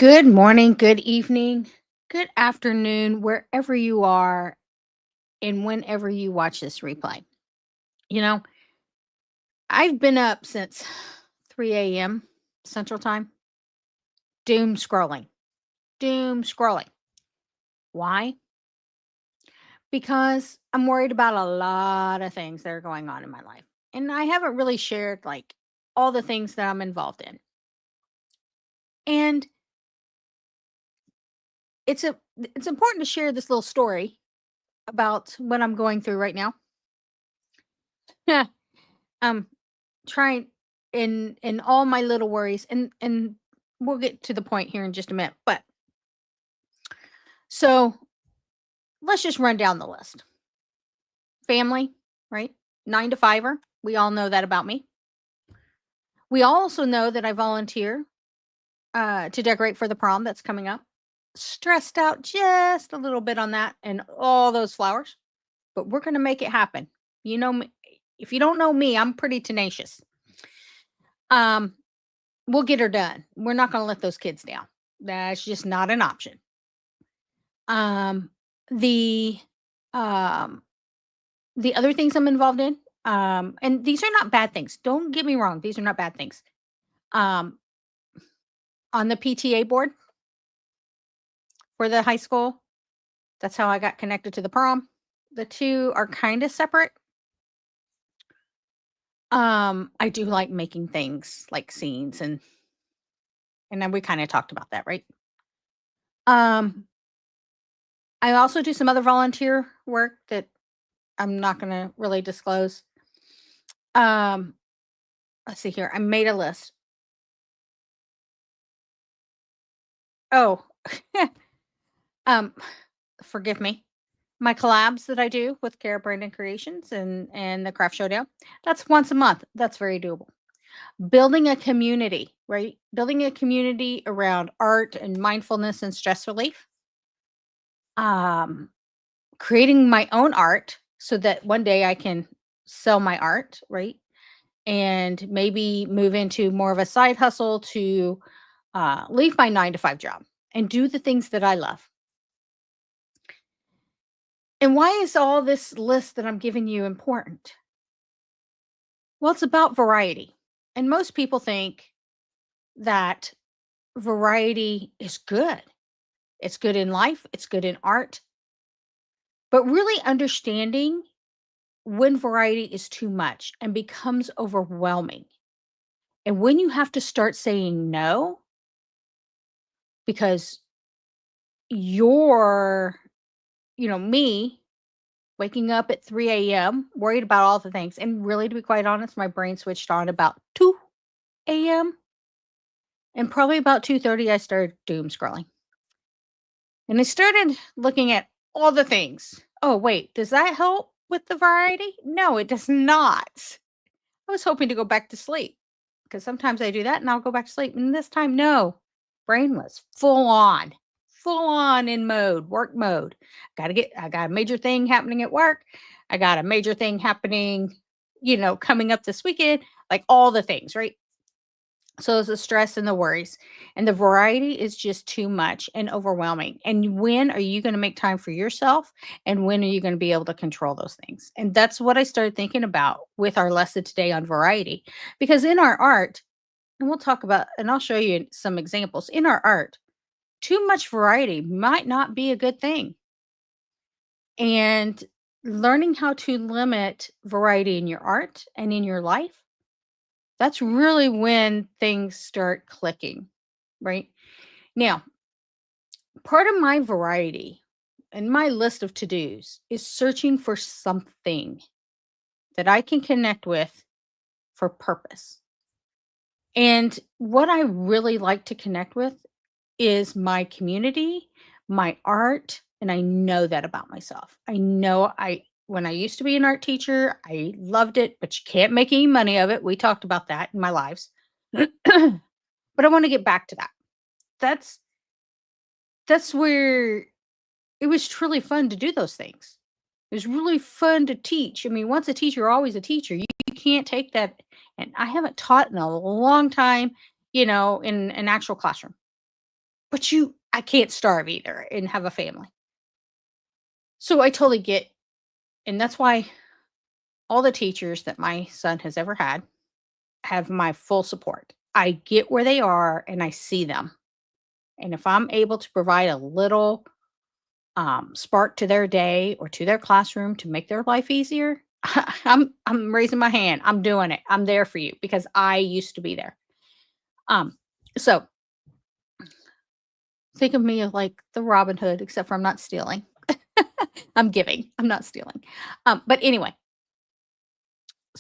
Good morning, good evening, good afternoon, wherever you are and whenever you watch this replay. You know, I've been up since 3 a.m. Central Time, doom scrolling, doom scrolling. Why? Because I'm worried about a lot of things that are going on in my life. And I haven't really shared like all the things that I'm involved in. And it's a it's important to share this little story about what I'm going through right now. um trying in all my little worries, and we'll get to the point here in just a minute. But so let's just run down the list. Family, right? 9 to 5er. We all know that about me. We also know that I volunteer to decorate for the prom that's coming up. Stressed out just a little bit on that and all those flowers, but we're going to make it happen. You know me. If you don't know me, I'm pretty tenacious. um we'll get her done. We're not going to let those kids down. That's just not an option. Um, the um, the other things I'm involved in, and these are not bad things. Don't get me wrong; these are not bad things. Um, on the PTA board for the high school, that's how I got connected to the prom. The two are kind of separate. I do like making things like scenes, and then we kind of talked about that, right? Um, I also do some other volunteer work that I'm not going to really disclose. Um, let's see here. I made a list. Oh, um, forgive me. My collabs that I do with Cara Brandon Creations and the Craft Showdown. That's once a month. That's very doable. Building a community, right? Building a community around art and mindfulness and stress relief. Um, Creating my own art so that one day I can sell my art, right? And maybe move into more of a side hustle to leave my 9 to 5 job and do the things that I love. And why is all this list that I'm giving you important? Well, it's about variety. And most people think that variety is good. It's good in life, it's good in art, but really understanding when variety is too much and becomes overwhelming. And when you have to start saying no because you're, me waking up at 3 a.m., worried about all the things. And really, to be quite honest, my brain switched on about 2 a.m. And probably about 2:30, I started doom scrolling. And I started looking at all the things. Oh, wait, does that help with the variety? No, it does not. I was hoping to go back to sleep because sometimes I do that and I'll go back to sleep. And this time, no. Brain was full on in mode, work mode. I got a major thing happening at work. I got a major thing happening, coming up this weekend, like all the things, right? So it's the stress and the worries, and the variety is just too much and overwhelming. And when are you going to make time for yourself? And when are you going to be able to control those things? And that's what I started thinking about with our lesson today on variety. Because in our art, and we'll talk about, and I'll show you some examples in our art, too much variety might not be a good thing. And learning how to limit variety in your art and in your life, that's really when things start clicking, right? Now, part of my variety and my list of to dos is searching for something that I can connect with for purpose. And what I really like to connect with is my community, my art, and I know that about myself. I know when I used to be an art teacher, I loved it, but you can't make any money of it. We talked about that in my lives. But I want to get back to that. That's that's where it was truly fun to do those things. It was really fun to teach. I mean, once a teacher, always a teacher. You can't take that. And I haven't taught in a long time, in an actual classroom. but I can't starve either and have a family. So I totally get, and that's why all the teachers that my son has ever had have my full support. I get where they are and I see them. And if I'm able to provide a little spark to their day or to their classroom to make their life easier, I'm raising my hand. I'm doing it. I'm there for you because I used to be there. Um, so think of me as like the Robin Hood, except for I'm not stealing. I'm giving. I'm not stealing. But anyway,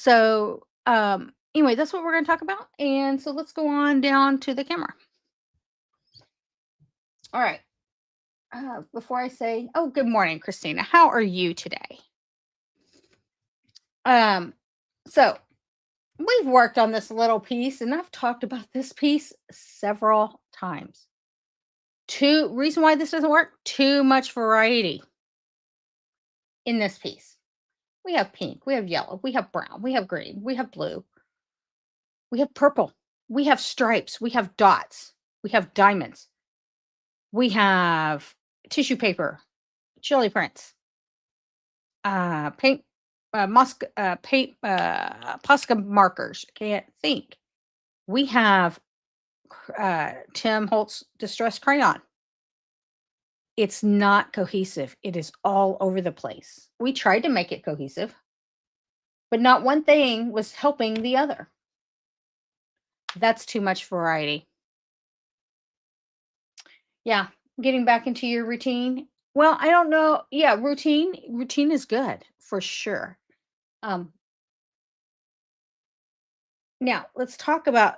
anyway, that's what we're going to talk about. And so let's go on down to the camera. All right. Before I say, oh, good morning, Christina. How are you today? Um, so we've worked on this little piece, and I've talked about this piece several times. Reason why this doesn't work, too much variety in this piece. We have pink, we have yellow, we have brown, we have green, we have blue, we have purple, we have stripes, we have dots, we have diamonds, we have tissue paper, chili prints, paint, Posca markers. Can't think. We have Tim Holtz Distress Crayon. It's not cohesive. It is all over the place. We tried to make it cohesive, but not one thing was helping the other. That's too much variety. Yeah, getting back into your routine. Well, I don't know. Yeah, routine is good for sure. Um, Now let's talk about,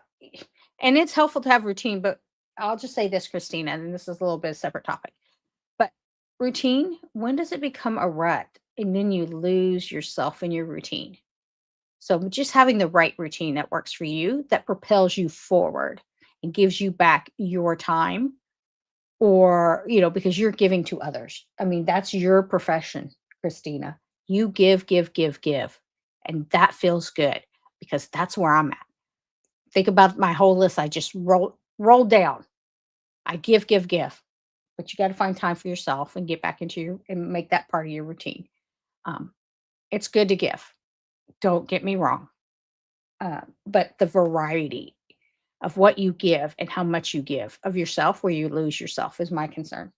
and it's helpful to have routine, but I'll just say this, Christina, and this is a little bit of a separate topic. But routine, when does it become a rut and then you lose yourself in your routine? So just having the right routine that works for you, that propels you forward and gives you back your time, or, because you're giving to others. I mean, that's your profession, Christina. You give, give, give, give. And that feels good because that's where I'm at. Think about my whole list I just rolled down. I give, give, give. But you got to find time for yourself and get back into and make that part of your routine. Um, it's good to give. Don't get me wrong. But the variety of what you give and how much you give of yourself, where you lose yourself, is my concern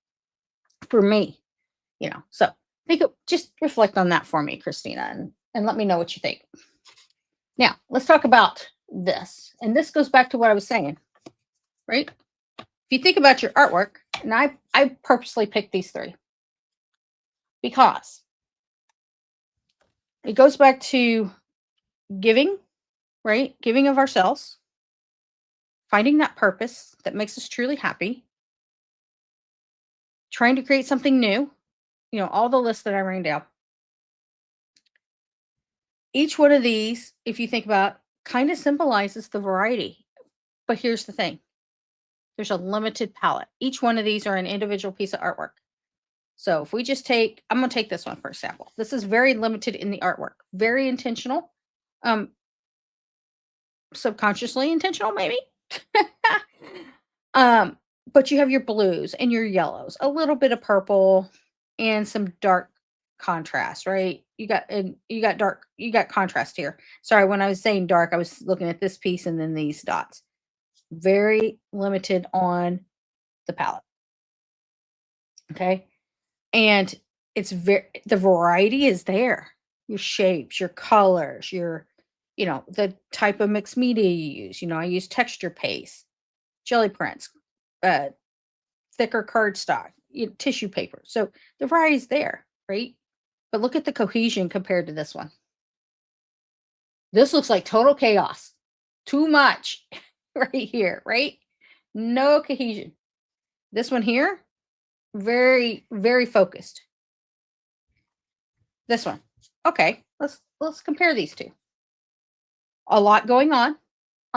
for me. So just reflect on that for me, Christina, and let me know what you think. Now, let's talk about this. And this goes back to what I was saying, right? If you think about your artwork, and I purposely picked these three because it goes back to giving, right? Giving of ourselves, finding that purpose that makes us truly happy, trying to create something new, all the lists that I ran down. Each one of these, if you think about, kind of symbolizes the variety. But here's the thing. There's a limited palette. Each one of these are an individual piece of artwork. So if we just I'm going to take this one for example. This is very limited in the artwork, very intentional, subconsciously intentional, maybe. But you have your blues and your yellows, a little bit of purple, and some dark contrast, right? You got contrast here. Sorry, when I was saying dark, I was looking at this piece and then these dots. Very limited on the palette. Okay. And the variety is there. Your shapes, your colors, the type of mixed media you use. I use texture paste, jelly prints, uh, thicker cardstock, tissue paper. So the variety is there, right? But look at the cohesion compared to this one. This looks like total chaos. Too much right here, right? No cohesion. This one here, very, very focused. This one. Okay, let's compare these two. A lot going on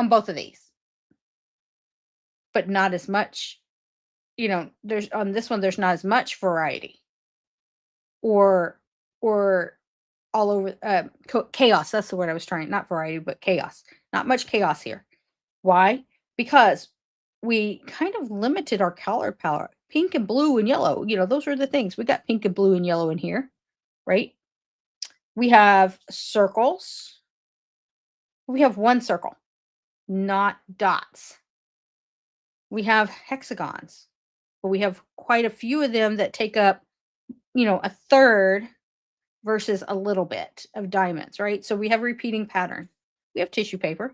both of these, but not as much. There's on this one, there's not as much variety, or all over chaos. That's the word I was trying. Not variety, but chaos. Not much chaos here. Why? Because we kind of limited our color palette. Pink and blue and yellow, those are the things. We got pink and blue and yellow in here, right? We have circles. We have one circle, not dots. We have hexagons, but we have quite a few of them that take up, a third versus a little bit of diamonds, right? So we have repeating pattern. We have tissue paper,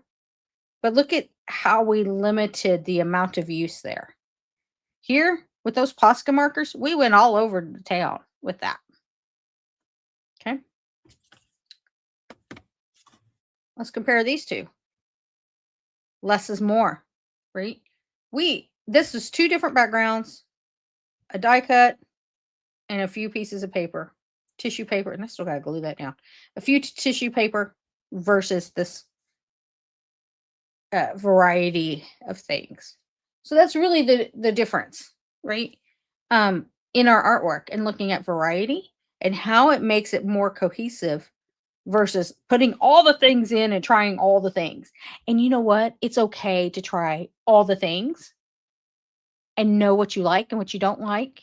but look at how we limited the amount of use there. Here, with those Posca markers, we went all over the town with that. Okay. Let's compare these two. Less is more, right? This is two different backgrounds, a die cut, and a few pieces of paper, tissue paper, and I still gotta glue that down. A few tissue paper versus this variety of things. So that's really the difference, right? In our artwork and looking at variety and how it makes it more cohesive versus putting all the things in and trying all the things. And you know what? It's okay to try all the things and know what you like and what you don't like.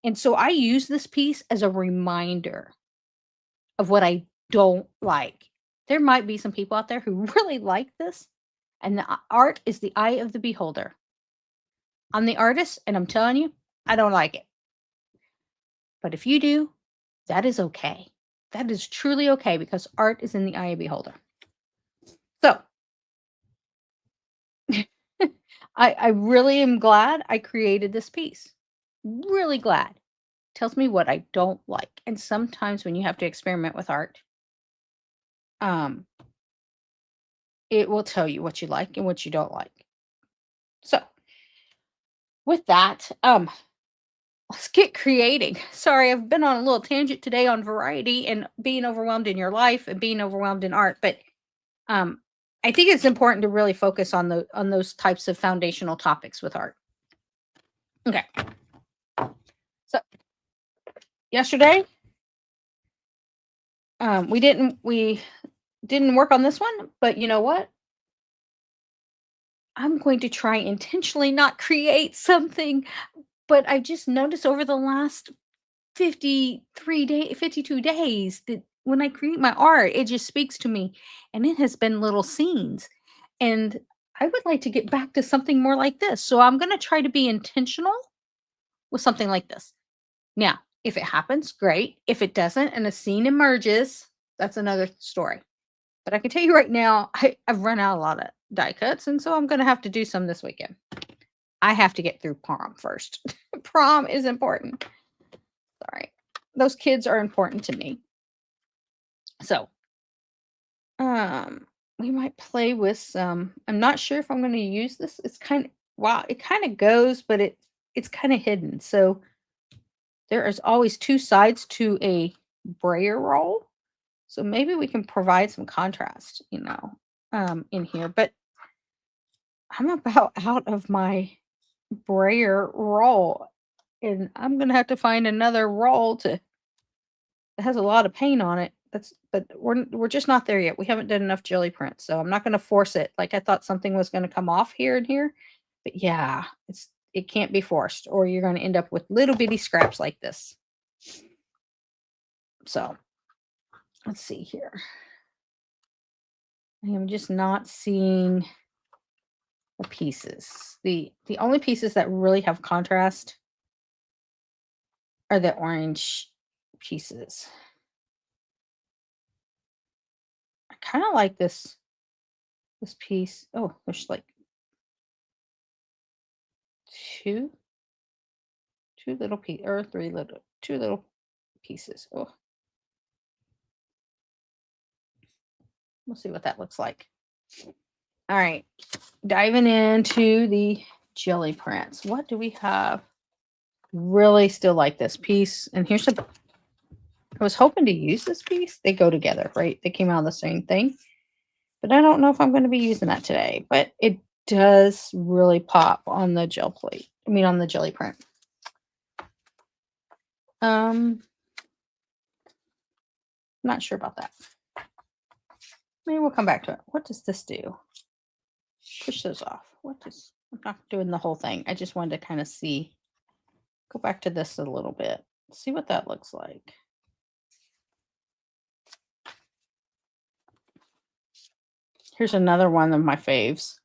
And so I use this piece as a reminder of what I don't like. There might be some people out there who really like this, and the art is the eye of the beholder. I'm the artist, and I'm telling you, I don't like it. But if you do, that is okay. That is truly okay because art is in the eye of the beholder. So, I really am glad I created this piece. Really glad. Tells me what I don't like. And sometimes when you have to experiment with art, it will tell you what you like and what you don't like. So, with that, let's get creating. Sorry, I've been on a little tangent today on variety and being overwhelmed in your life and being overwhelmed in art, but I think it's important to really focus on those types of foundational topics with art. Okay. So yesterday, we didn't work on this one, but you know what? I'm going to try intentionally not create something, but I just noticed over the last 52 days that when I create my art, it just speaks to me, and it has been little scenes. And I would like to get back to something more like this. So I'm going to try to be intentional with something like this. Now, if it happens, great. If it doesn't and a scene emerges, that's another story. But I can tell you right now, I've run out a lot of die cuts, and so I'm going to have to do some this weekend. I have to get through prom first. Prom is important. Sorry. Those kids are important to me. So, we might play with some. I'm not sure if I'm going to use this. It's kind of wow, it kind of goes, but it's kind of hidden. So there is always two sides to a brayer roll. So maybe we can provide some contrast, in here. But I'm about out of my brayer roll, and I'm gonna have to find another roll that has a lot of paint on it. But we're just not there yet. We haven't done enough jelly prints, so I'm not gonna force it. Like I thought something was gonna come off here and here, but yeah, it can't be forced, or you're gonna end up with little bitty scraps like this. So let's see here. I am just not seeing the pieces. The only pieces that really have contrast are the orange pieces. I kind of like this piece. Oh, there's like two little pieces or two little pieces. Oh, we'll see what that looks like. All right, diving into the jelly prints. What do we have? Really still like this piece. And here's I was hoping to use this piece. They go together, right? They came out of the same thing. But I don't know if I'm going to be using that today. But it does really pop on the gel plate. I mean, on the jelly print. Not sure about that. Maybe we'll come back to it. What does this do? Push those off. What does I'm not doing the whole thing. I just wanted to kind of see. Go back to this a little bit. See what that looks like. Here's another one of my faves.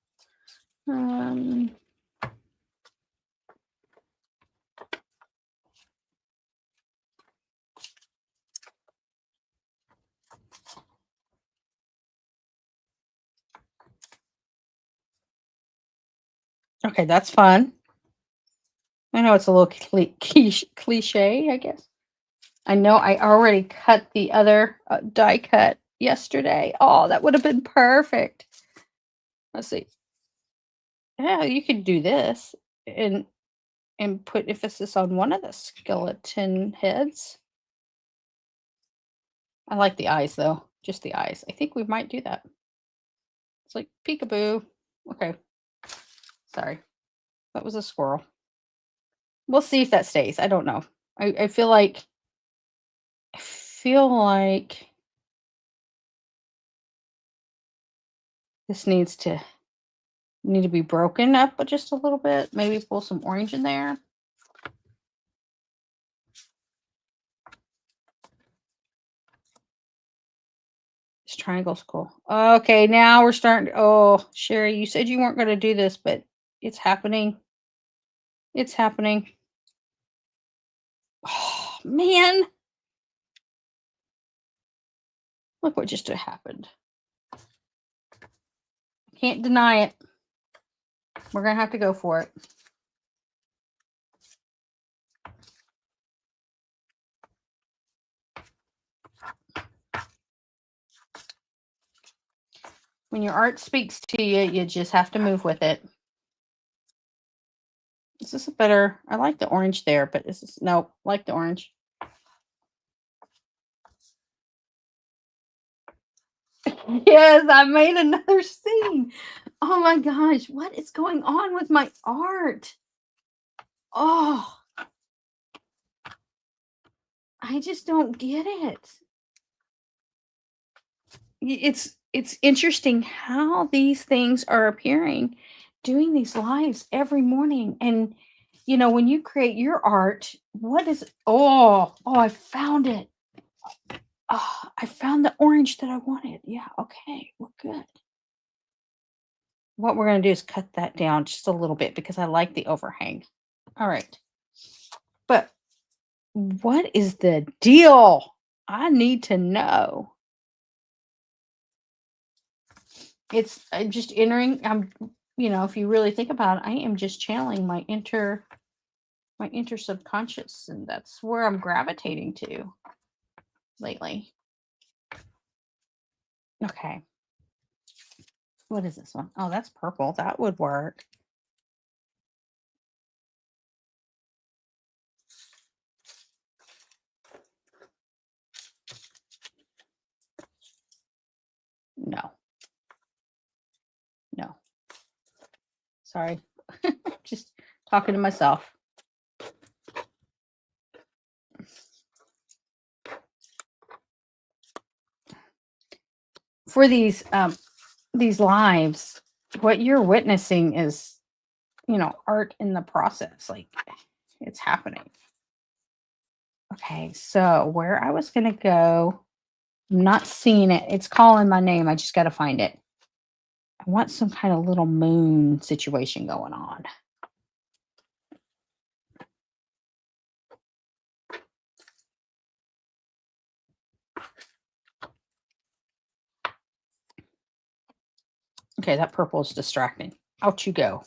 Okay, that's fun. I know it's a little cliche, I guess. I know I already cut the other die cut yesterday. Oh, that would have been perfect. Let's see. Yeah, you could do this and put emphasis on one of the skeleton heads. I like the eyes though, just the eyes. I think we might do that. It's like peekaboo. Okay, sorry, that was a squirrel. We'll see if that stays. I don't know. I feel like this need to be broken up just a little bit. Maybe pull some orange in there. This triangle's cool. Okay, now we're starting. Oh, Sherry, you said you weren't going to do this, but it's happening. It's happening. Oh, man. Look what just happened. Can't deny it. We're going to have to go for it. When your art speaks to you, you just have to move with it. Is this a better? I like the orange there, but is this no? Like the orange. Yes, I made another scene. Oh my gosh, what is going on with my art? Oh, I just don't get it. It's interesting how these things are appearing, doing these lives every morning. And when you create your art, what is I found it. Oh, I found the orange that I wanted. Yeah, okay, we're good. What we're going to do is cut that down just a little bit because I like the overhang. All right. But what is the deal? I need to know. I'm just entering. If you really think about it, I am just channeling my inner subconscious, and that's where I'm gravitating to lately. Okay. What is this one? Oh, that's purple. That would work. No. No. Sorry. Just talking to myself. For these lives, what you're witnessing is, art in the process. Like, it's happening. Okay, so where I was going to go, I'm not seeing it. It's calling my name. I just got to find it. I want some kind of little moon situation going on. Okay, that purple is distracting. Out you go.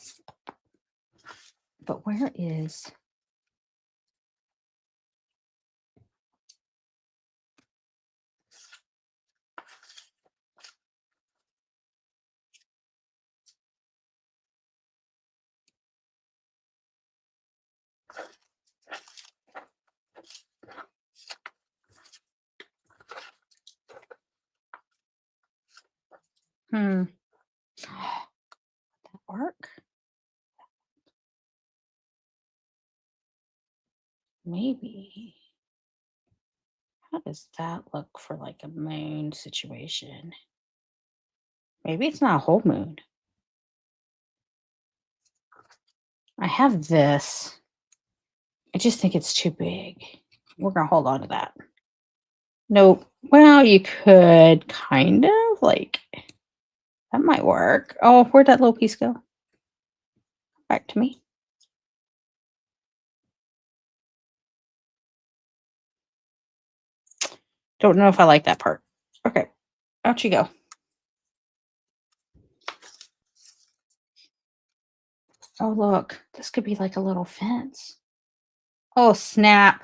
But where is... That work? Maybe. How does that look for like a moon situation? Maybe it's not a whole moon. I have this. I just think it's too big. We're going to hold on to that. Nope. Well, you could kind of like, that might work. Oh, where'd that little piece go? Back to me. Don't know if I like that part. Okay. Out you go. Oh, look. This could be like a little fence. Oh, snap.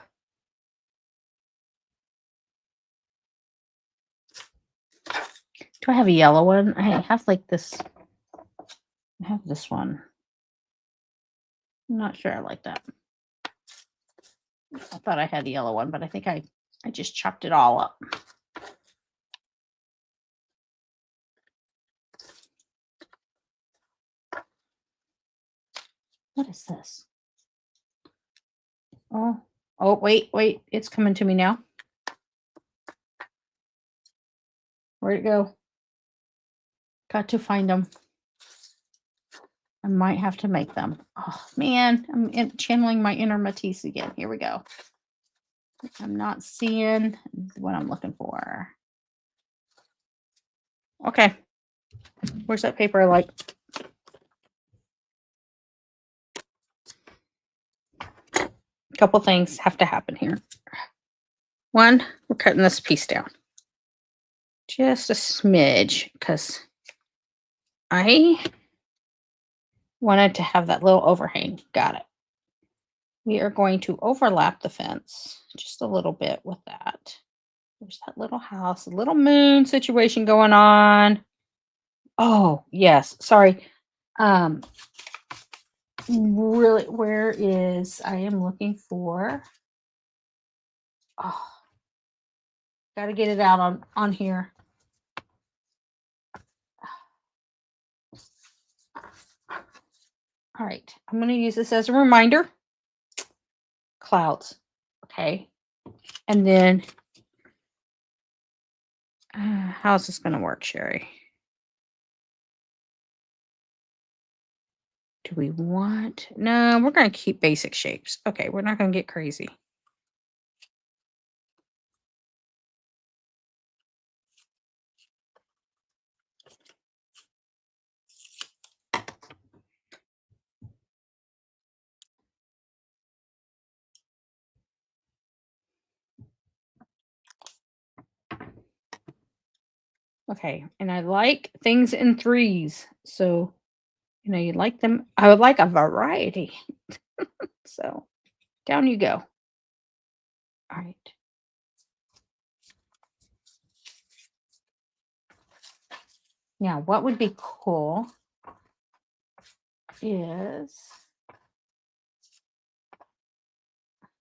Do I have a yellow one? I have like this. I have this one. I'm not sure I like that. I thought I had the yellow one, but I think I just chopped it all up. What is this? Oh, wait. It's coming to me now. Where'd it go? Got to find them. I might have to make them. Oh, man. I'm channeling my inner Matisse again. Here we go. I'm not seeing what I'm looking for. Okay. Where's that paper I like? A couple things have to happen here. One, we're cutting this piece down. Just a smidge, because I wanted to have that little overhang. Got it. We are going to overlap the fence just a little bit with that. There's that little house, a little moon situation going on. Oh, yes. Sorry. Really, where is, I am looking for, oh, got to get it out on here. All right. I'm going to use this as a reminder. Clouds. Okay. And then, how's this going to work, Sherry? Do we want, no, we're going to keep basic shapes. Okay. We're not going to get crazy. Okay. And I like things in threes. So, you like them. I would like a variety. So down you go. All right. Now, what would be cool is,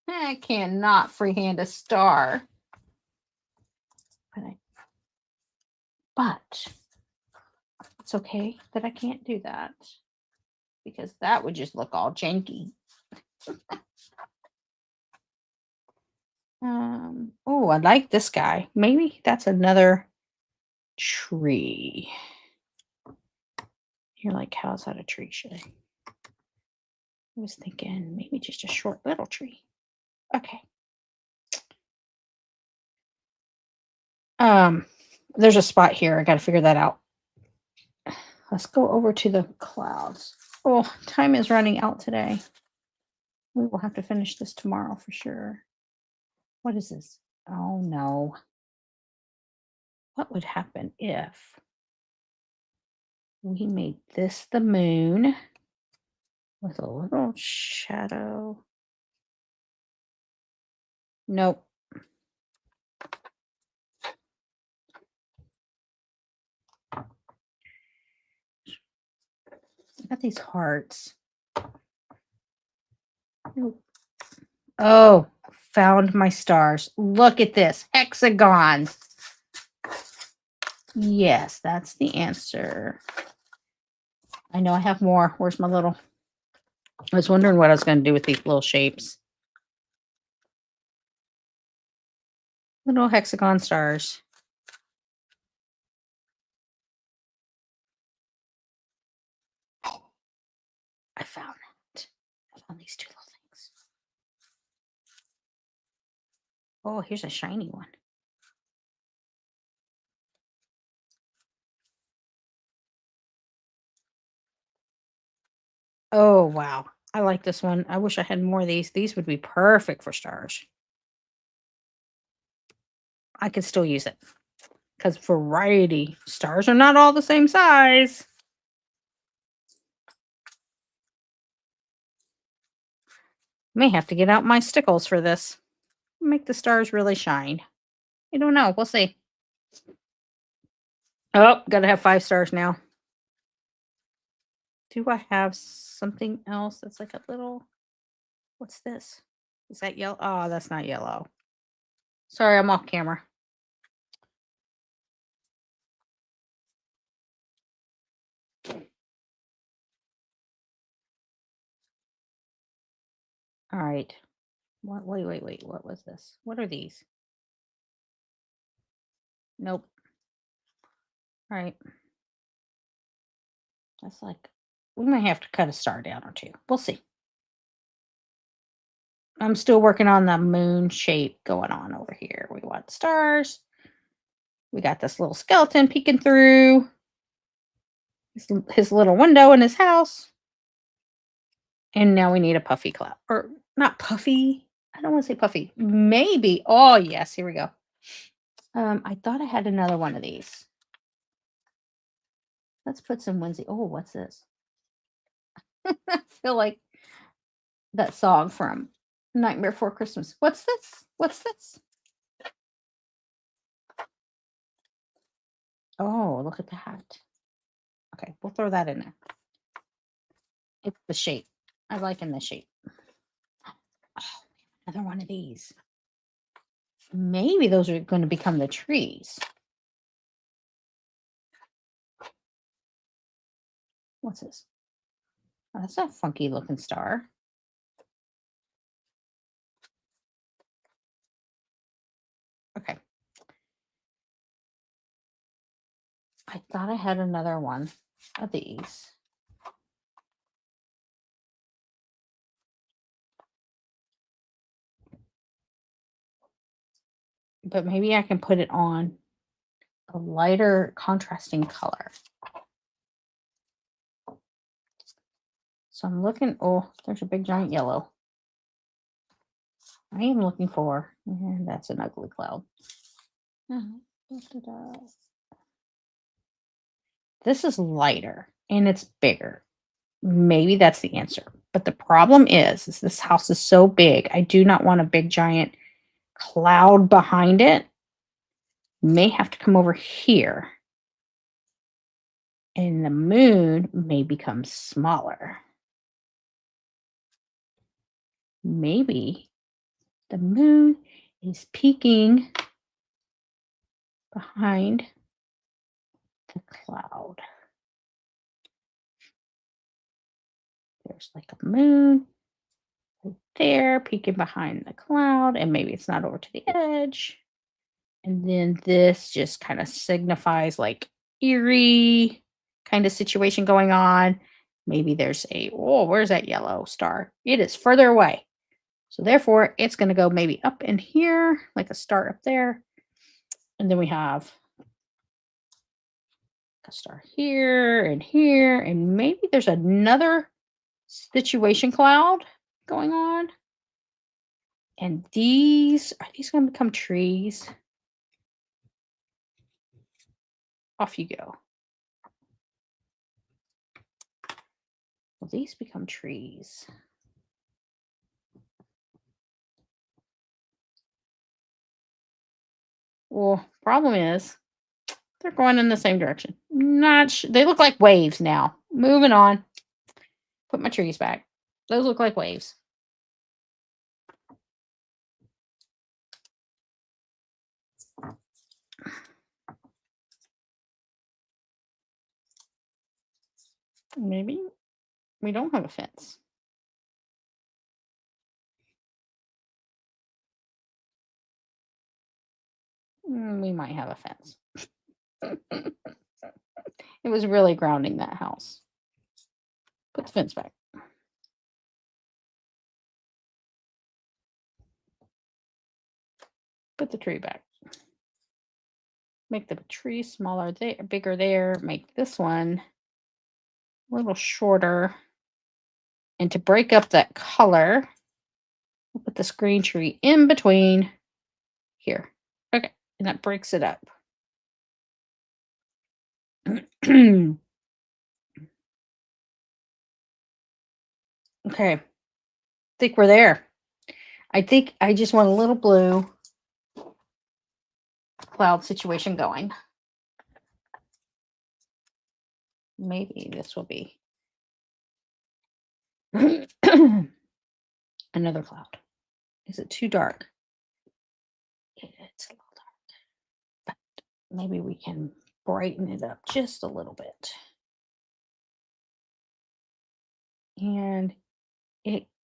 I cannot freehand a star, but it's okay that I can't do that, because that would just look all janky. Oh, I like this guy. Maybe that's another tree. You're like, how's that a tree, Shay? I was thinking maybe just a short little tree. Okay. There's a spot here. I got to figure that out. Let's go over to the clouds. Oh, time is running out today. We will have to finish this tomorrow for sure. What is this? Oh no. What would happen if we made this the moon with a little shadow? Nope. I got these hearts. Nope. Oh, found my stars. Look at this. Hexagons. Yes, that's the answer. I know I have more. Where's my little? I was wondering what I was going to do with these little shapes. Little hexagon stars. I found it. I found these two little things. Oh, here's a shiny one. Oh, wow. I like this one. I wish I had more of these. These would be perfect for stars. I could still use it because variety. Stars are not all the same size. May have to get out my stickles for this. Make the stars really shine. I don't know. We'll see. Oh, gotta have 5 stars now. Do I have something else that's like a little... What's this? Is that yellow? Oh, that's not yellow. Sorry, I'm off camera. All right. What? Wait. What was this? What are these? Nope. All right. That's like... We might have to cut a star down or two. We'll see. I'm still working on the moon shape going on over here. We want stars. We got this little skeleton peeking through his little window in his house. And now we need a puffy cloud. Or not puffy. I don't want to say puffy. Maybe. Oh, yes. Here we go. I thought I had another one of these. Let's put some Wednesday. Oh, what's this? I feel like that song from Nightmare Before Christmas. What's this? What's this? Oh, look at that. Okay, we'll throw that in there. It's the shape. I like in the shape. Oh, another one of these. Maybe those are going to become the trees. What's this? Oh, that's a funky looking star. Okay. I thought I had another one of these. But maybe I can put it on a lighter contrasting color. So I'm looking... Oh, there's a big giant yellow. I am looking for... And that's an ugly cloud. This is lighter and it's bigger. Maybe that's the answer. But the problem is this house is so big. I do not want a big giant cloud behind it. May have to come over here. And the moon may become smaller. Maybe the moon is peeking behind the cloud. There's like a moon right there peeking behind the cloud, and maybe it's not over to the edge. And then this just kind of signifies like eerie kind of situation going on. Maybe there's a... Oh, where's that yellow star? It is further away. So therefore, it's going to go maybe up in here, like a star up there. And then we have a star here, and maybe there's another situation cloud going on. And are these going to become trees? Off you go. Will these become trees? Well, problem is they're going in the same direction. Not they look like waves now. Moving on. Put my trees back. Those look like waves. Maybe we don't have a fence. We might have a fence. It was really grounding that house. Put the fence back. Put the tree back. Make the tree smaller there, bigger there. Make this one a little shorter. And to break up that color, we'll put this green tree in between here. Okay, and that breaks it up. Okay, I think we're there. I think I just want a little blue cloud situation going. Maybe this will be another cloud. Is it too dark? It's a little dark. But maybe we can brighten it up just a little bit. And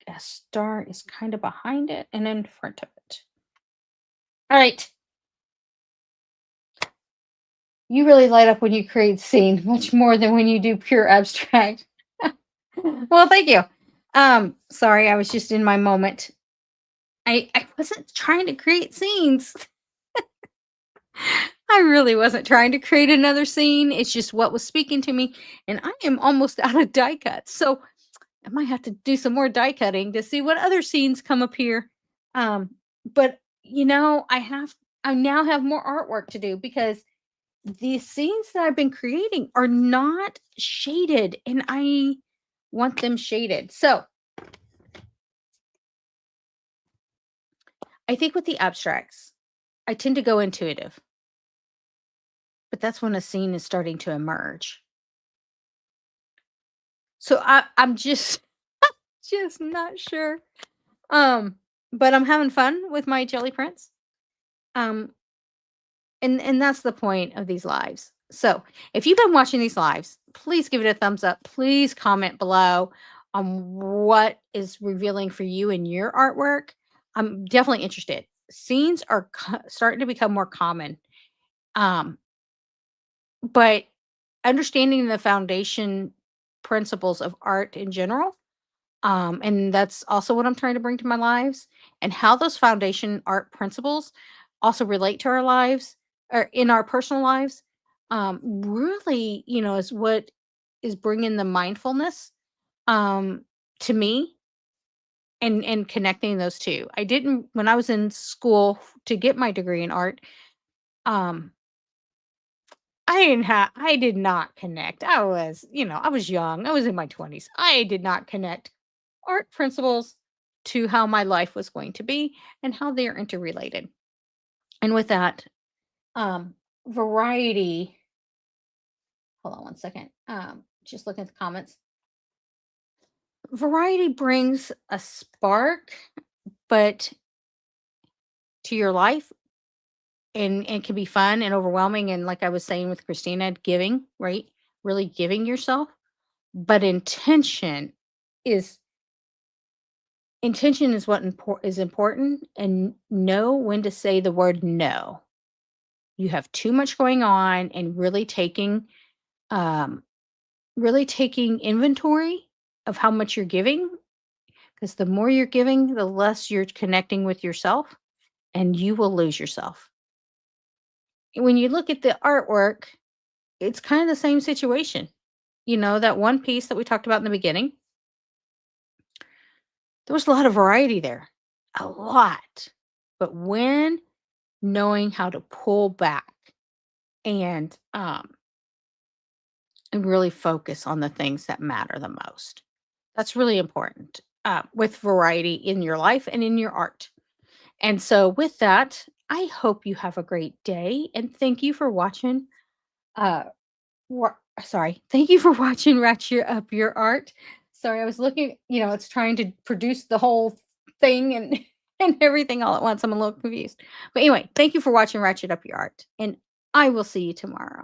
a star is kind of behind it and in front of it. All right. You really light up when you create scene, much more than when you do pure abstract. Well, thank you. Sorry, I was just in my moment. I wasn't trying to create scenes. I really wasn't trying to create another scene. It's just what was speaking to me, and I am almost out of die cuts. So I might have to do some more die cutting to see what other scenes come up here. But I now have more artwork to do because these scenes that I've been creating are not shaded, and I want them shaded. So I think with the abstracts, I tend to go intuitive, but that's when a scene is starting to emerge. So I'm just just not sure. Um, but I'm having fun with my jelly prints. Um, and that's the point of these lives. So if you've been watching these lives, please give it a thumbs up. Please comment below on what is revealing for you in your artwork. I'm definitely interested. Scenes are starting to become more common. Um, but understanding the foundation principles of art in general, and that's also what I'm trying to bring to my lives, and how those foundation art principles also relate to our lives or in our personal lives. Really, is what is bringing the mindfulness um, to me, and connecting those two. I didn't when I was in school to get my degree in art. Um, I did not connect. I was young. I was in my 20s. I did not connect art principles to how my life was going to be and how they are interrelated. And with that, um, variety, hold on one second. Just looking at the comments. Variety brings a spark, but to your life, and can be fun and overwhelming. And like I was saying with Christina, giving, right? Really giving yourself. But is intention is what is important, and know when to say the word no. You have too much going on, and um really taking inventory of how much you're giving, because the more you're giving, the less you're connecting with yourself, and you will lose yourself. When you look at the artwork, it's kind of the same situation. That one piece that we talked about in the beginning, there was a lot of variety there. A lot. But when knowing how to pull back and really focus on the things that matter the most. That's really important with variety in your life and in your art. And so, with that, I hope you have a great day, and thank you for watching. Uh, thank you for watching Ratchet Up Your Art. Sorry, I was looking. It's trying to produce the whole thing and and everything all at once. I'm a little confused. But anyway, thank you for watching Ratchet Up Your Art, and I will see you tomorrow.